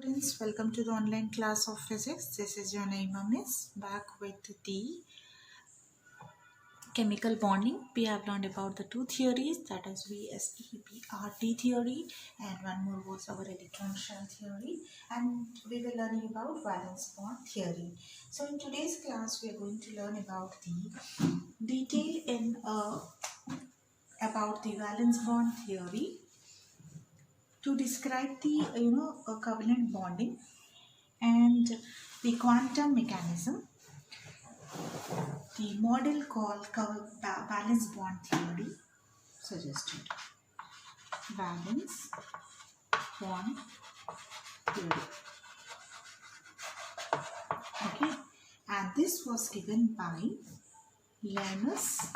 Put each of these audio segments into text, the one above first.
Students, welcome to the online class of physics. This is your Naima Miss, back with the chemical bonding. We have learned about the two theories, that is VSEPRT theory, and one more was our electron shell theory, and we were learning about valence bond theory. So in today's class we are going to learn about the detail in about the valence bond theory to describe the covalent bonding and the quantum mechanism. The model called valence bond theory suggested. Valence bond theory. Okay, and this was given by Linus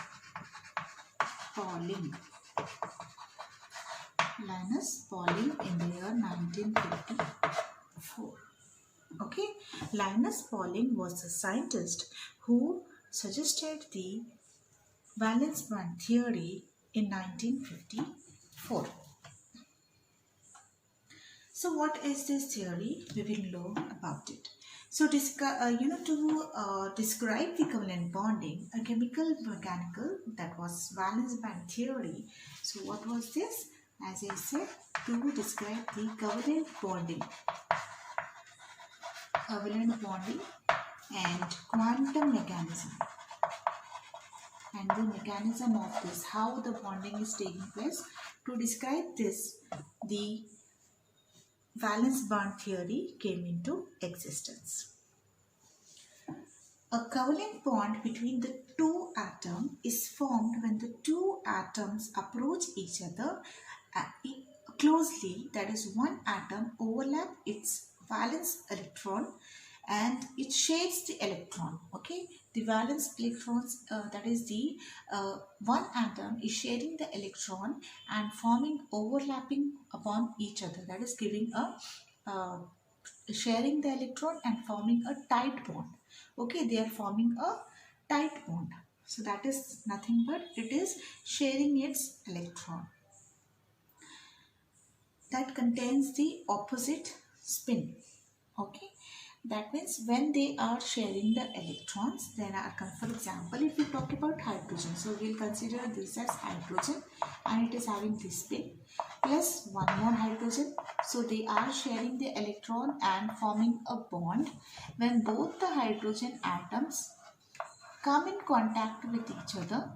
Pauling. Linus Pauling in the year 1954. Okay, Linus Pauling was a scientist who suggested the valence bond theory in 1954. So what is this theory? We will learn about it. So to describe the covalent bonding, a chemical mechanical, that was valence band theory. So what was this? As I said, to describe the covalent bonding and quantum mechanism, and the mechanism of this, how the bonding is taking place. To describe this, the valence bond theory came into existence. A covalent bond between the two atoms is formed when the two atoms approach each other closely, that is, one atom overlaps its valence electron and it shares the electron. Okay, the valence electrons, that is the one atom is sharing the electron and forming overlapping upon each other, that is giving a sharing the electron and forming a tight bond. Okay, they are forming a tight bond. So that is nothing but it is sharing its electron that contains the opposite spin. Okay, that means when they are sharing the electrons, there are, for example, if we talk about hydrogen, so we will consider this as hydrogen and it is having this spin plus one more hydrogen. So they are sharing the electron and forming a bond. When both the hydrogen atoms come in contact with each other,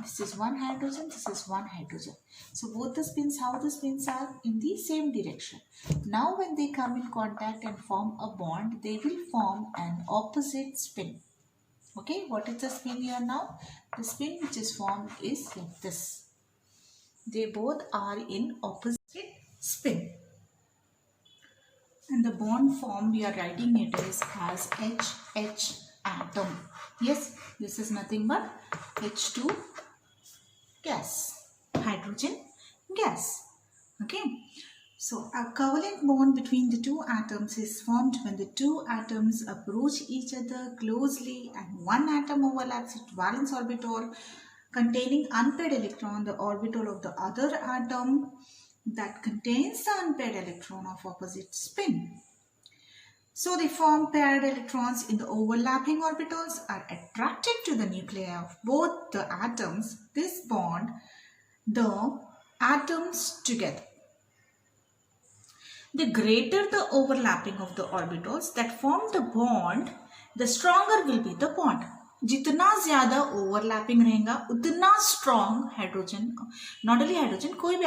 this is one hydrogen, this is one hydrogen. So both the spins, how the spins are in the same direction. Now when they come in contact and form a bond, they will form an opposite spin. Okay, what is the spin here now? The spin which is formed is like this. They both are in opposite spin. And the bond form, we are writing it as HH atom. Yes, this is nothing but H2 gas, hydrogen gas. Okay, so a covalent bond between the two atoms is formed when the two atoms approach each other closely and one atom overlaps its valence orbital containing unpaired electron, the orbital of the other atom that contains the unpaired electron of opposite spin. So they form paired electrons in the overlapping orbitals are attracted to the nuclei of both the atoms. This bond the atoms together. The greater the overlapping of the orbitals that form the bond, the stronger will be the bond. जितना ज़्यादा overlapping रहेगा उतना strong hydrogen, not only hydrogen, कोई भी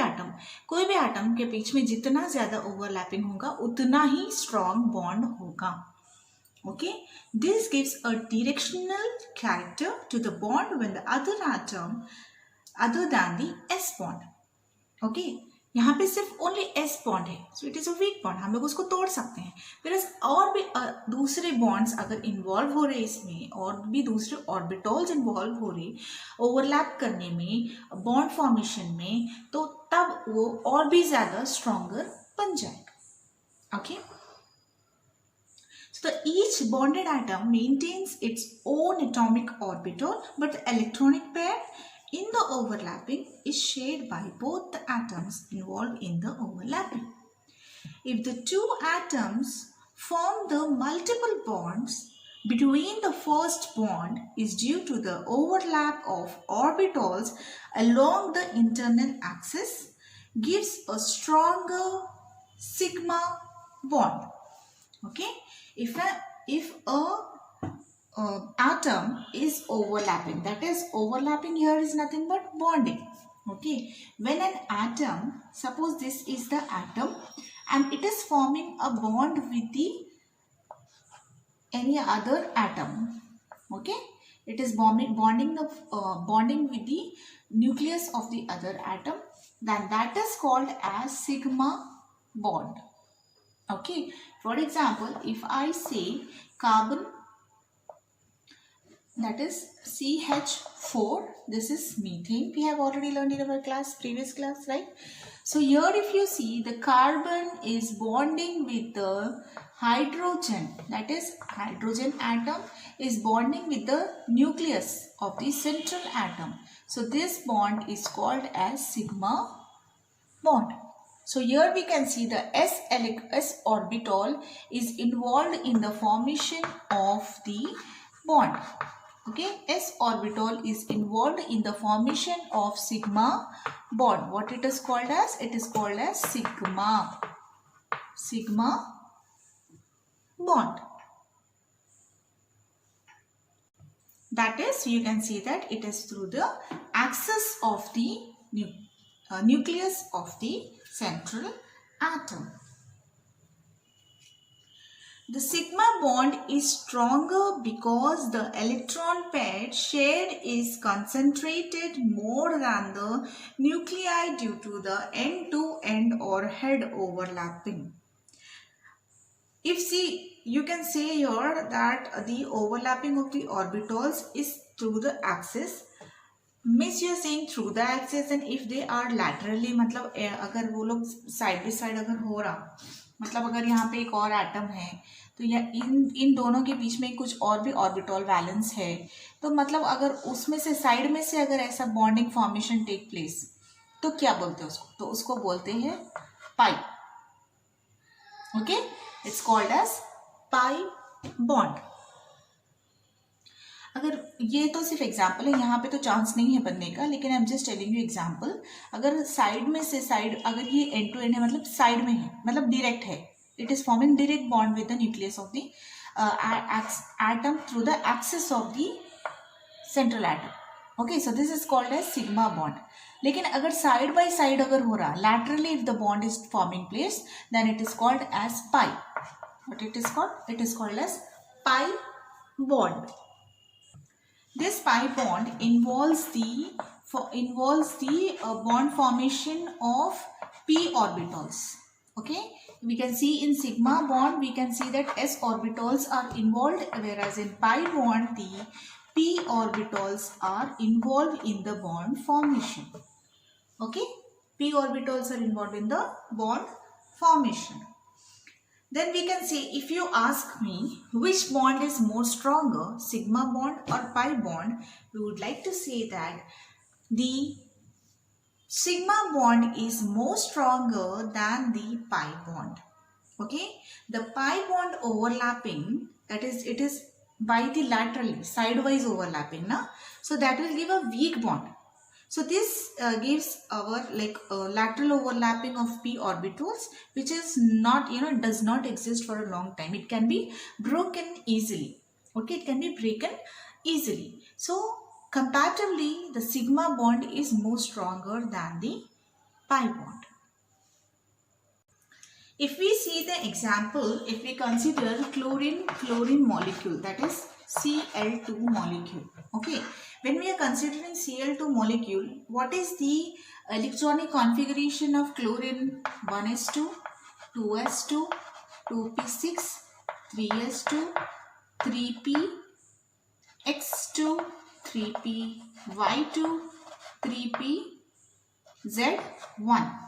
atom के बीच में जितना ज़्यादा ओवरलैपिंग होगा उतना ही स्ट्रॉन्ग बॉन्ड होगा. Okay, this gives a directional character to the bond when the other atom other than the S bond. Okay, यहाँ पे सिर्फ ओनली S बॉन्ड है, so it is a weak bond, हम लोग उसको तोड़ सकते हैं. फिर और भी दूसरे बॉन्ड्स अगर इन्वॉल्व हो रहे इसमें, और भी दूसरे ऑर्बिटल्स इन्वॉल्व हो रहे ओवरलैप करने में, बॉन्ड फॉर्मेशन में, तो तब वो और भी ज़्यादा स्ट्रॉन्गर बन जाएगा. Okay, so each bonded atom maintains its own atomic orbital, but the electronic pair in the overlapping is shared by both the atoms involved in the overlapping. If the two atoms form the multiple bonds, between the first bond is due to the overlap of orbitals along the internal axis, gives a stronger sigma bond. Okay, if a atom is overlapping, that is overlapping here is nothing but bonding. Okay, when an atom, suppose this is the atom and it is forming a bond with the any other atom. Okay, it is bonding with the nucleus of the other atom, then that is called as sigma bond. Okay, for example, if I say carbon, that is CH4, this is methane. We have already learned in our previous class, right? So here if you see, the carbon is bonding with the hydrogen, that is hydrogen atom is bonding with the nucleus of the central atom. So this bond is called as sigma bond. So here we can see the s orbital is involved in the formation of the bond. Okay, s orbital is involved in the formation of sigma bond. What it is called as? It is called as sigma bond. That is, you can see that it is through the axis of the nucleus of the central atom. The sigma bond is stronger because the electron pair shared is concentrated more than the nuclei due to the end-to-end or head overlapping. If see, you can say here that the overlapping of the orbitals is through the axis. Means you are saying through the axis, and if they are laterally, मतलब अगर वो लोग side by side अगर हो रहा, मतलब अगर यहाँ पे एक और एटम है तो या इन दोनों के बीच में कुछ और भी ऑर्बिटल वैलेंस है, तो मतलब अगर उसमें से साइड में से अगर ऐसा बॉन्डिंग फॉर्मेशन टेक प्लेस तो क्या बोलते हैं उसको? तो उसको बोलते हैं pi. Okay, it's called as pi bond. अगर ये तो सिर्फ एग्जाम्पल है, यहाँ पे तो चांस नहीं है बनने का, लेकिन I am just telling you example. अगर साइड में से साइड, अगर ये एंड टू एंड है, मतलब साइड में है, मतलब डायरेक्ट है, it is forming direct bond with the nucleus of the atom through the axis of the central atom. Okay, so this is called as sigma bond. लेकिन अगर side by side अगर हो रहा, laterally if the bond is forming place, then it is called as pi. What it is called? It is called as pi bond. This pi bond involves the bond formation of p orbitals. Okay, we can see in sigma bond, we can see that s orbitals are involved, whereas in pi bond the p orbitals are involved in the bond formation. Okay, p orbitals are involved in the bond formation. Then we can say, if you ask me which bond is more stronger, sigma bond or pi bond, we would like to say that the sigma bond is more stronger than the pi bond. Okay, the pi bond overlapping, that is, it is by the laterally, sidewise overlapping, na? So that will give a weak bond. So this gives our lateral overlapping of p orbitals, which is not, does not exist for a long time. It can be broken easily. Okay, it can be broken easily. So comparatively, the sigma bond is more stronger than the pi bond. If we see the example, if we consider chlorine molecule, that is Cl2 molecule. Okay, when we are considering Cl2 molecule, what is the electronic configuration of chlorine? 1s2, 2s2, 2p6, 3s2, 3p, x2, 3p, y2, 3p, z1,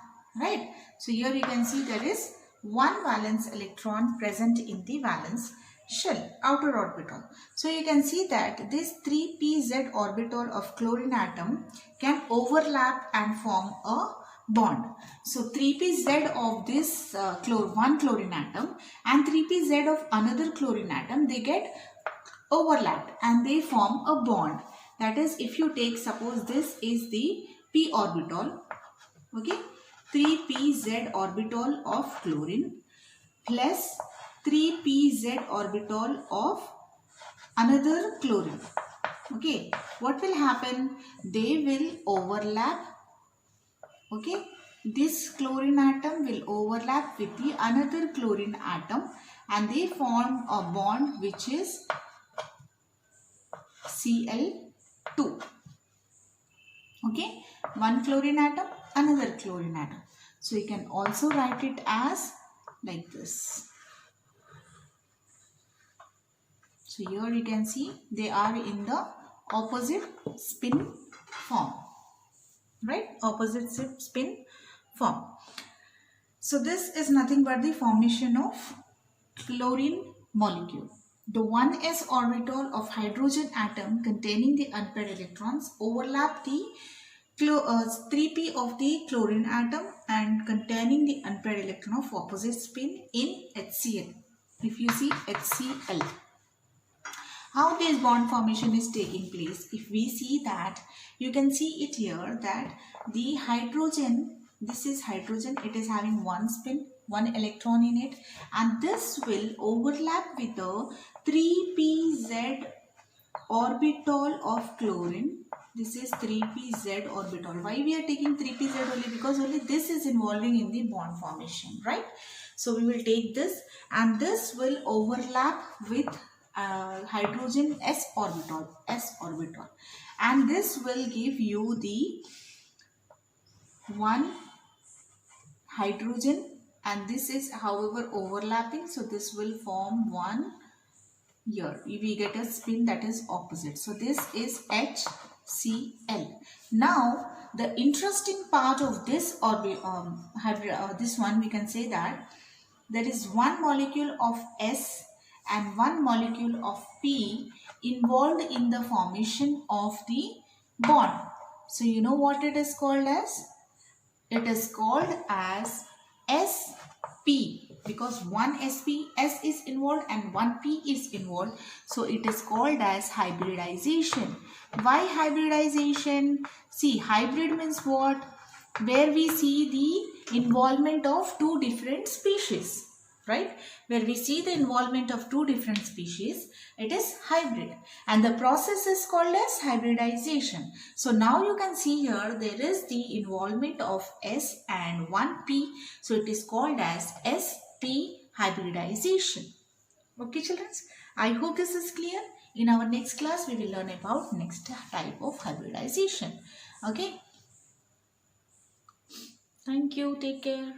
right? So here we can see there is one valence electron present in the valence shell, outer orbital. So you can see that this 3pz orbital of chlorine atom can overlap and form a bond. So 3pz of this one chlorine atom and 3pz of another chlorine atom, they get overlapped and they form a bond. That is, if you take, suppose this is the p orbital, okay, 3pz orbital of chlorine plus 3pz orbital of another chlorine. Okay, what will happen? They will overlap. Okay, this chlorine atom will overlap with the another chlorine atom and they form a bond which is Cl2. Okay, one chlorine atom, another chlorine atom. So you can also write it as like this. So here you can see they are in the opposite spin form, right? Opposite spin form. So this is nothing but the formation of chlorine molecule. The 1s orbital of hydrogen atom containing the unpaired electrons overlap the 3p of the chlorine atom and containing the unpaired electron of opposite spin in HCl. If you see HCl. How this bond formation is taking place? If we see that, you can see it here that the hydrogen, this is hydrogen, it is having one spin, one electron in it, and this will overlap with the 3pz orbital of chlorine. This is 3pz orbital. Why we are taking 3pz only? Because only this is involving in the bond formation, right? So we will take this and this will overlap with hydrogen s orbital, and this will give you the one hydrogen, and this is however overlapping, so this will form one here. We get a spin that is opposite. So this is HCl. Now the interesting part of this this one, we can say that there is one molecule of S and one molecule of P involved in the formation of the bond. So you know what it is called as? It is called as SP, because one SP, S is involved and one P is involved. So it is called as hybridization. Why hybridization? See, hybrid means what? Where we see the involvement of two different species, right? Where we see the involvement of two different species, it is hybrid, and the process is called as hybridization. So now you can see here there is the involvement of S and one P, so it is called as SP hybridization. Okay children, I hope this is clear. In our next class we will learn about next type of hybridization. Okay, thank you, take care.